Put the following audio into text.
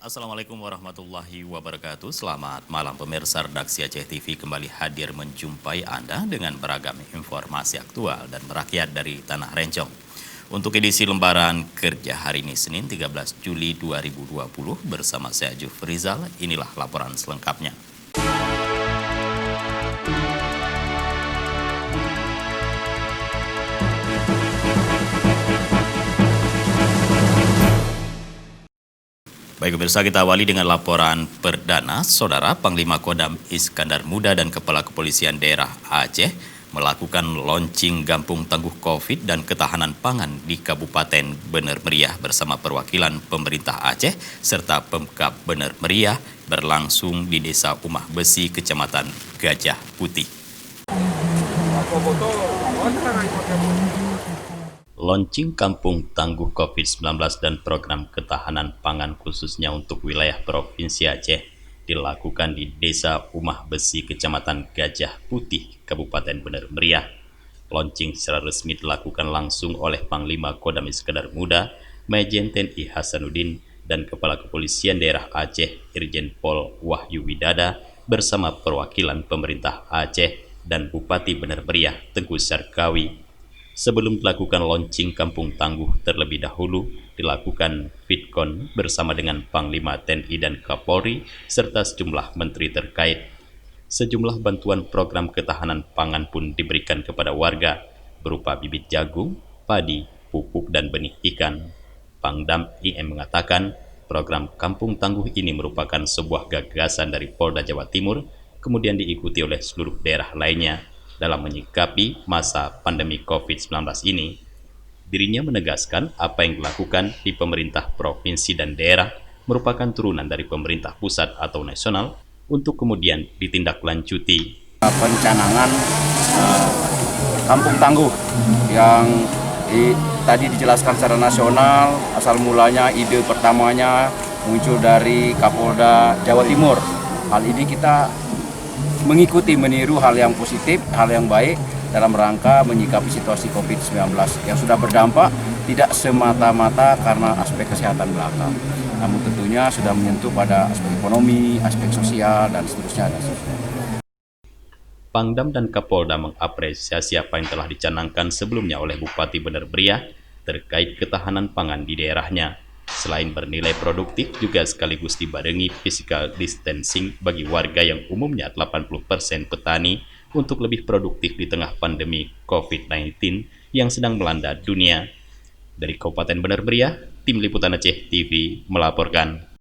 Assalamualaikum warahmatullahi wabarakatuh. Selamat malam pemirsa redaksi Aceh TV kembali hadir menjumpai Anda dengan beragam informasi aktual dan merakyat dari Tanah Rencong. Untuk edisi lembaran kerja hari ini Senin 13 Juli 2020 bersama saya Jufrizal, inilah laporan selengkapnya. Baik pemirsa, kita awali dengan laporan perdana. Saudara Panglima Kodam Iskandar Muda dan Kepala Kepolisian Daerah Aceh melakukan launching Gampung Tangguh Covid dan Ketahanan Pangan di Kabupaten Bener Meriah bersama perwakilan pemerintah Aceh serta Pemkab Bener Meriah berlangsung di Desa Umah Besi, Kecamatan Gajah Putih. Launching Kampung Tangguh Covid-19 dan program ketahanan pangan khususnya untuk wilayah Provinsi Aceh dilakukan di Desa Umah Besi, Kecamatan Gajah Putih, Kabupaten Bener Meriah. Launching secara resmi dilakukan langsung oleh Panglima Kodam Iskandar Muda, Majen TNI Hasanuddin, dan Kepala Kepolisian Daerah Aceh, Irjen Pol Wahyu Widada, bersama perwakilan pemerintah Aceh dan Bupati Bener Meriah, Teguh Sarkawi. Sebelum dilakukan launching Kampung Tangguh terlebih dahulu, dilakukan Vidcon bersama dengan Panglima TNI dan Kapolri, serta sejumlah menteri terkait. Sejumlah bantuan program ketahanan pangan pun diberikan kepada warga, berupa bibit jagung, padi, pupuk, dan benih ikan. Pangdam IM mengatakan, program Kampung Tangguh ini merupakan sebuah gagasan dari Polda Jawa Timur, kemudian diikuti oleh seluruh daerah lainnya. Dalam menyikapi masa pandemi COVID-19 ini, dirinya menegaskan apa yang dilakukan di pemerintah provinsi dan daerah merupakan turunan dari pemerintah pusat atau nasional untuk kemudian ditindaklanjuti. Pencanangan Kampung Tangguh yang tadi dijelaskan secara nasional, asal mulanya ide pertamanya muncul dari Kapolda Jawa Timur. Hal ini kita mengikuti, meniru hal yang positif, hal yang baik dalam rangka menyikapi situasi COVID-19 yang sudah berdampak tidak semata-mata karena aspek kesehatan belaka, namun tentunya sudah menyentuh pada aspek ekonomi, aspek sosial, dan seterusnya. Pangdam dan Kapolda mengapresiasi apa yang telah dicanangkan sebelumnya oleh Bupati Bener Meriah terkait ketahanan pangan di daerahnya. Selain bernilai produktif, juga sekaligus dibarengi physical distancing bagi warga yang umumnya 80% petani untuk lebih produktif di tengah pandemi COVID-19 yang sedang melanda dunia. Dari Kabupaten Bener Meriah, Tim Liputan Aceh TV melaporkan.